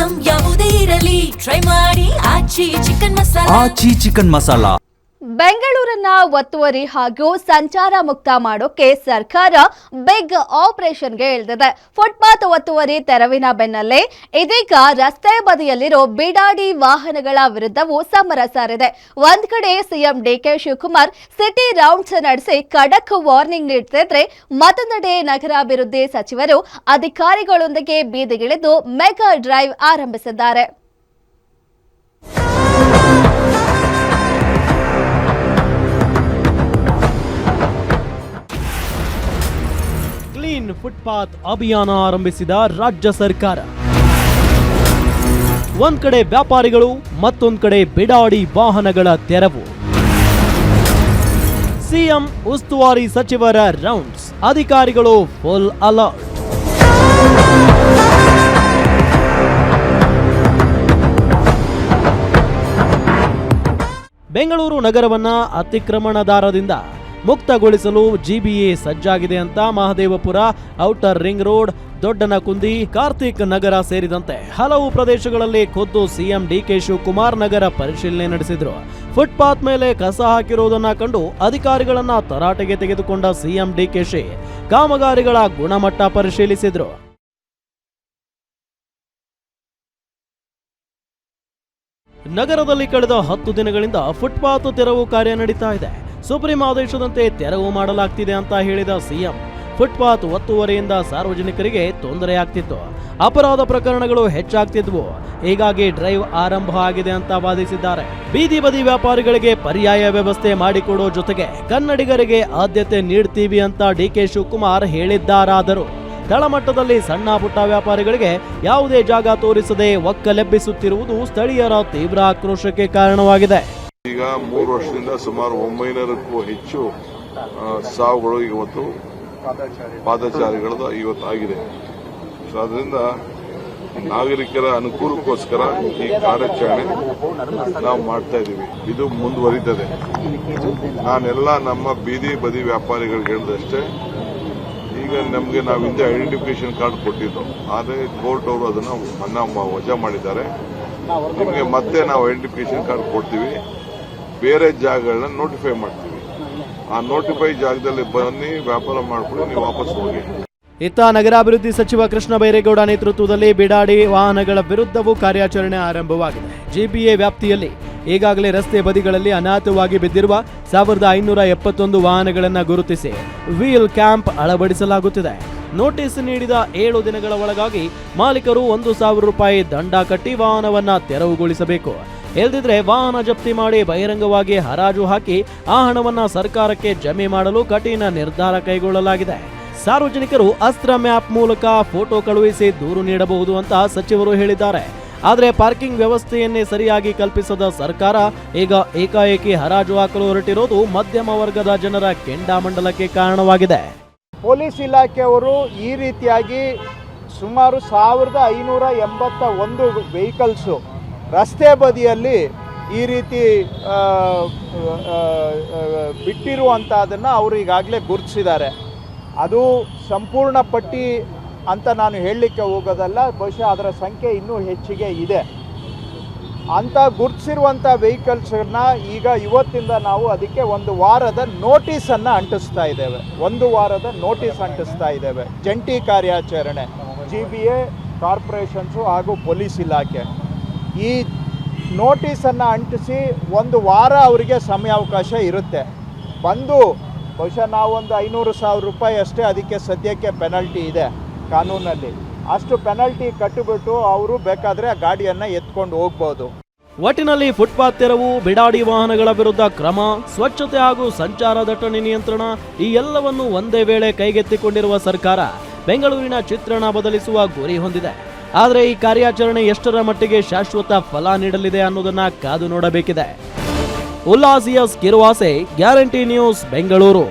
Item ಯಾವುದೇ ಇರಲಿ try ಮಾಡಿ ಆಚಿ ಚಿಕನ್ ಮಸಾಲಾ. ಬೆಂಗಳೂರನ್ನ ಒತ್ತುವರಿ ಹಾಗೂ ಸಂಚಾರ ಮುಕ್ತ ಮಾಡೋಕೆ ಸರ್ಕಾರ ಬಿಗ್ ಆಪರೇಷನ್ಗೆ ಇಳಿದಿದೆ. ಫುಟ್ಪಾತ್ ಒತ್ತುವರಿ ತೆರವಿನ ಬೆನ್ನಲ್ಲೇ ಇದೀಗ ರಸ್ತೆ ಬದಿಯಲ್ಲಿರೋ ಬಿಡಾಡಿ ವಾಹನಗಳ ವಿರುದ್ಧವೂ ಸಮರ ಸಾರಿದೆ. ಒಂದ್ ಕಡೆ CM DK Shivakumar city rounds ನಡೆಸಿ ಖಡಕ್ ವಾರ್ನಿಂಗ್ ನೀಡುತ್ತಿದ್ರೆ, ಮತ್ತೊಂದೆಡೆ ನಗರಾಭಿವೃದ್ಧಿ ಸಚಿವರು ಅಧಿಕಾರಿಗಳೊಂದಿಗೆ ಬೀದಿಗಿಳಿದು ಮೆಗಾ ಡ್ರೈವ್ ಆರಂಭಿಸಿದ್ದಾರೆ. ಫುಟ್ಪಾತ್ ಅಭಿಯಾನ ಆರಂಭಿಸಿದ ರಾಜ್ಯ ಸರ್ಕಾರ. ಒಂದ್ ಕಡೆ ವ್ಯಾಪಾರಿಗಳು, ಮತ್ತೊಂದ್ ಕಡೆ ಬಿಡಾಡಿ ವಾಹನಗಳ ತೆರವು. ಸಿಎಂ ಉಸ್ತುವಾರಿ ಸಚಿವರ ರೌಂಡ್ಸ್, ಅಧಿಕಾರಿಗಳು ಫುಲ್ ಅಲರ್ಟ್. ಬೆಂಗಳೂರು ನಗರವನ್ನ ಅತಿಕ್ರಮಣದಾರದಿಂದ ಮುಕ್ತಗೊಳಿಸಲು ಜಿಬಿಎ ಸಜ್ಜಾಗಿದೆ ಅಂತ Mahadevapura, outer ring road, Doddanakundi, Karthik Nagar ಸೇರಿದಂತೆ ಹಲವು ಪ್ರದೇಶಗಳಲ್ಲಿ ಖುದ್ದು ಸಿಎಂ ಡಿಕೆ ಶಿವಕುಮಾರ್ ನಗರ ಪರಿಶೀಲನೆ ನಡೆಸಿದ್ರು. ಫುಟ್ಪಾತ್ ಮೇಲೆ ಕಸ ಹಾಕಿರುವುದನ್ನ ಕಂಡು ಅಧಿಕಾರಿಗಳನ್ನ ತರಾಟೆಗೆ ತೆಗೆದುಕೊಂಡ ಸಿಎಂ ಡಿಕೆಶಿ ಕಾಮಗಾರಿಗಳ ಗುಣಮಟ್ಟ ಪರಿಶೀಲಿಸಿದ್ರು. ನಗರದಲ್ಲಿ ಕಳೆದ 10 ದಿನಗಳಿಂದ ಫುಟ್ಪಾತ್ ತೆರವು ಕಾರ್ಯ ನಡೀತಾ ಇದೆ. ಸುಪ್ರೀಂ ಆದೇಶದಂತೆ ತೆರವು ಮಾಡಲಾಗ್ತಿದೆ ಅಂತ ಹೇಳಿದ ಸಿಎಂ, ಫುಟ್ಪಾತ್ ಒತ್ತುವರಿಯಿಂದ ಸಾರ್ವಜನಿಕರಿಗೆ ತೊಂದರೆಯಾಗ್ತಿತ್ತು, ಅಪರಾಧ ಪ್ರಕರಣಗಳು ಹೆಚ್ಚಾಗ್ತಿದ್ವು, ಹೀಗಾಗಿ ಡ್ರೈವ್ ಆರಂಭ ಆಗಿದೆ ಅಂತ ವಾದಿಸಿದ್ದಾರೆ. ಬೀದಿ ಬದಿ ವ್ಯಾಪಾರಿಗಳಿಗೆ ಪರ್ಯಾಯ ವ್ಯವಸ್ಥೆ ಮಾಡಿಕೊಡೋ ಜೊತೆಗೆ ಕನ್ನಡಿಗರಿಗೆ ಆದ್ಯತೆ ನೀಡ್ತೀವಿ ಅಂತ ಡಿಕೆ ಶಿವಕುಮಾರ್ ಹೇಳಿದ್ದಾರಾದರೂ ತಳಮಟ್ಟದಲ್ಲಿ ಸಣ್ಣ ಪುಟ್ಟ ವ್ಯಾಪಾರಿಗಳಿಗೆ ಯಾವುದೇ ಜಾಗ ತೋರಿಸದೆ ಒಕ್ಕಲೆಬ್ಬಿಸುತ್ತಿರುವುದು ಸ್ಥಳೀಯರ ತೀವ್ರ ಆಕ್ರೋಶಕ್ಕೆ ಕಾರಣವಾಗಿದೆ. ಈಗ 3 ವರ್ಷದಿಂದ ಸುಮಾರು 900ಕ್ಕೂ ಹೆಚ್ಚು ಸಾವುಗಳು ಇವತ್ತು ಪಾದಚಾರಿಗಳದ್ದು ಇವತ್ತು ಆಗಿದೆ. ಸೊ ಅದರಿಂದ ನಾಗರಿಕರ ಅನುಕೂಲಕ್ಕೋಸ್ಕರ ಈ ಕಾರ್ಯಾಚರಣೆ ನಾವು ಮಾಡ್ತಾ ಇದ್ದೀವಿ. ಇದು ಮುಂದುವರಿತದೆ. ನಾನೆಲ್ಲ ನಮ್ಮ ಬೀದಿ ಬದಿ ವ್ಯಾಪಾರಿಗಳಿಗೆ ಹೇಳಿದಷ್ಟೇ, ಈಗ ನಮಗೆ ನಾವು ಹಿಂದೆ ಐಡೆಂಟಿಫಿಕೇಶನ್ ಕಾರ್ಡ್ ಕೊಟ್ಟಿದ್ದು, ಆದರೆ ಕೋರ್ಟ್ ಅವರು ಅದನ್ನು ವಜಾ ಮಾಡಿದ್ದಾರೆ. ನಿಮಗೆ ಮತ್ತೆ ನಾವು ಐಡೆಂಟಿಫಿಕೇಶನ್ ಕಾರ್ಡ್ ಕೊಡ್ತೀವಿ, ಬೇರೆ ಜಾಗಗಳನ್ನ ನೋಟಿಫೈ ಮಾಡ್ತೀವಿ. ಆ ನೋಟಿಫೈ ಜಾಗದಲ್ಲಿ ಬನ್ನಿ, ವ್ಯಾಪಾರ ಮಾಡ್ಕೊಂಡು ನೀವು ವಾಪಸ್ ಹೋಗಿ. ಇತ್ತ ನಗರಾಭಿವೃದ್ಧಿ ಸಚಿವ ಕೃಷ್ಣ ಬೈರೇಗೌಡ ನೇತೃತ್ವದಲ್ಲಿ ಬಿಡಾಡಿ ವಾಹನಗಳ ವಿರುದ್ಧವೂ ಕಾರ್ಯಾಚರಣೆ ಆರಂಭವಾಗಿದೆ. ಜಿಬಿಎ ವ್ಯಾಪ್ತಿಯಲ್ಲಿ ಈಗಾಗಲೇ ರಸ್ತೆ ಬದಿಗಳಲ್ಲಿ ಅನಾಥವಾಗಿ ಬಿದ್ದಿರುವ 1571 ವಾಹನಗಳನ್ನು ಗುರುತಿಸಿ ವೀಲ್ ಕ್ಯಾಂಪ್ ಅಳವಡಿಸಲಾಗುತ್ತಿದೆ. ನೋಟಿಸ್ ನೀಡಿದ 7 ದಿನಗಳ ಒಳಗಾಗಿ ಮಾಲೀಕರು 1,000 ರೂಪಾಯಿ ದಂಡ ಕಟ್ಟಿ ವಾಹನವನ್ನ ತೆರವುಗೊಳಿಸಬೇಕು. ಇಲ್ಲದಿದ್ರೆ ವಾಹನ ಜಪ್ತಿ ಮಾಡಿ ಬಹಿರಂಗವಾಗಿ ಹರಾಜು ಹಾಕಿ ಆ ಹಣವನ್ನ ಸರ್ಕಾರಕ್ಕೆ ಜಮೆ ಮಾಡಲು ಕಠಿಣ ನಿರ್ಧಾರ ಕೈಗೊಳ್ಳಲಾಗಿದೆ. ಸಾರ್ವಜನಿಕರು ಅಸ್ತ್ರ ಮ್ಯಾಪ್ ಮೂಲಕ ಫೋಟೋ ಕಳುಹಿಸಿ ದೂರು ನೀಡಬಹುದು ಅಂತ ಸಚಿವರು ಹೇಳಿದ್ದಾರೆ. ಆದರೆ ಪಾರ್ಕಿಂಗ್ ವ್ಯವಸ್ಥೆಯನ್ನೇ ಸರಿಯಾಗಿ ಕಲ್ಪಿಸದ ಸರ್ಕಾರ ಈಗ ಏಕಾಏಕಿ ಹರಾಜು ಹಾಕಲು ಹೊರಟಿರೋದು ಮಧ್ಯಮ ವರ್ಗದ ಜನರ ಕೆಂಡಾಮಂಡಲಕ್ಕೆ ಕಾರಣವಾಗಿದೆ. ಪೊಲೀಸ್ ಇಲಾಖೆಯವರು ಈ ರೀತಿಯಾಗಿ ಸುಮಾರು 1581 ವೆಹಿಕಲ್ಸು ರಸ್ತೆ ಬದಿಯಲ್ಲಿ ಈ ರೀತಿ ಬಿಟ್ಟಿರುವಂಥದ್ದನ್ನು ಅವರು ಈಗಾಗಲೇ ಗುರುತಿಸಿದ್ದಾರೆ. ಅದು ಸಂಪೂರ್ಣ ಪಟ್ಟಿ ಅಂತ ನಾನು ಹೇಳಲಿಕ್ಕೆ ಹೋಗೋದಲ್ಲ, ಬಹುಶಃ ಅದರ ಸಂಖ್ಯೆ ಇನ್ನೂ ಹೆಚ್ಚಿಗೆ ಇದೆ. ಅಂತ ಗುರುತಿಸಿರುವಂಥ ವೆಹಿಕಲ್ಸನ್ನ ಈಗ ಇವತ್ತಿಂದ ನಾವು ಅದಕ್ಕೆ 1 ವಾರದ ನೋಟಿಸನ್ನು ಅಂಟಿಸ್ತಾ ಇದ್ದೇವೆ. 1 ವಾರದ ನೋಟಿಸ್ ಅಂಟಿಸ್ತಾ ಇದ್ದೇವೆ. ಜಂಟಿ ಕಾರ್ಯಾಚರಣೆ ಜಿಬಿಎ, ಕಾರ್ಪೊರೇಷನ್ಸು ಹಾಗೂ ಪೊಲೀಸ್ ಇಲಾಖೆ ಈ ನೋಟಿಸನ್ನು ಅಂಟಿಸಿ 1 ವಾರ ಅವರಿಗೆ ಸಮಯಾವಕಾಶ ಇರುತ್ತೆ. ಬಂದು ಬಹುಶಃ ನಾವೊಂದು 500,000 ರೂಪಾಯಿ ಅಷ್ಟೇ ಅದಕ್ಕೆ ಸದ್ಯಕ್ಕೆ ಪೆನಲ್ಟಿ ಇದೆ ಕಾನೂನಲ್ಲಿ. ಅಷ್ಟು ಪೆನಲ್ಟಿ ಕಟ್ಟಿಬಿಟ್ಟು ಅವರು ಬೇಕಾದರೆ ಆ ಗಾಡಿಯನ್ನು ಎತ್ಕೊಂಡು ಹೋಗ್ಬೋದು. ಒಟ್ಟಿನಲ್ಲಿ ಫುಟ್ಪಾತ್ ತೆರವು, ಬಿಡಾಡಿ ವಾಹನಗಳ ವಿರುದ್ಧ ಕ್ರಮ, ಸ್ವಚ್ಛತೆ ಹಾಗೂ ಸಂಚಾರ ದಟ್ಟಣೆ ನಿಯಂತ್ರಣ ಈ ಎಲ್ಲವನ್ನು ಒಂದೇ ವೇಳೆ ಕೈಗೆತ್ತಿಕೊಂಡಿರುವ ಸರ್ಕಾರ ಬೆಂಗಳೂರಿನ ಚಿತ್ರಣ ಬದಲಿಸುವ ಗುರಿ ಹೊಂದಿದೆ. ಆದರೆ ಈ ಕಾರ್ಯಾಚರಣೆ ಎಷ್ಟರ ಮಟ್ಟಿಗೆ ಶಾಶ್ವತ ಫಲ ನೀಡಲಿದೆ ಅನ್ನೋದನ್ನ ಕಾದು ನೋಡಬೇಕಿದೆ. ಉಲ್ಲಾಸಿಯಸ್ ಕಿರುವಾಸೆ, ಗ್ಯಾರಂಟಿ ನ್ಯೂಸ್, ಬೆಂಗಳೂರು.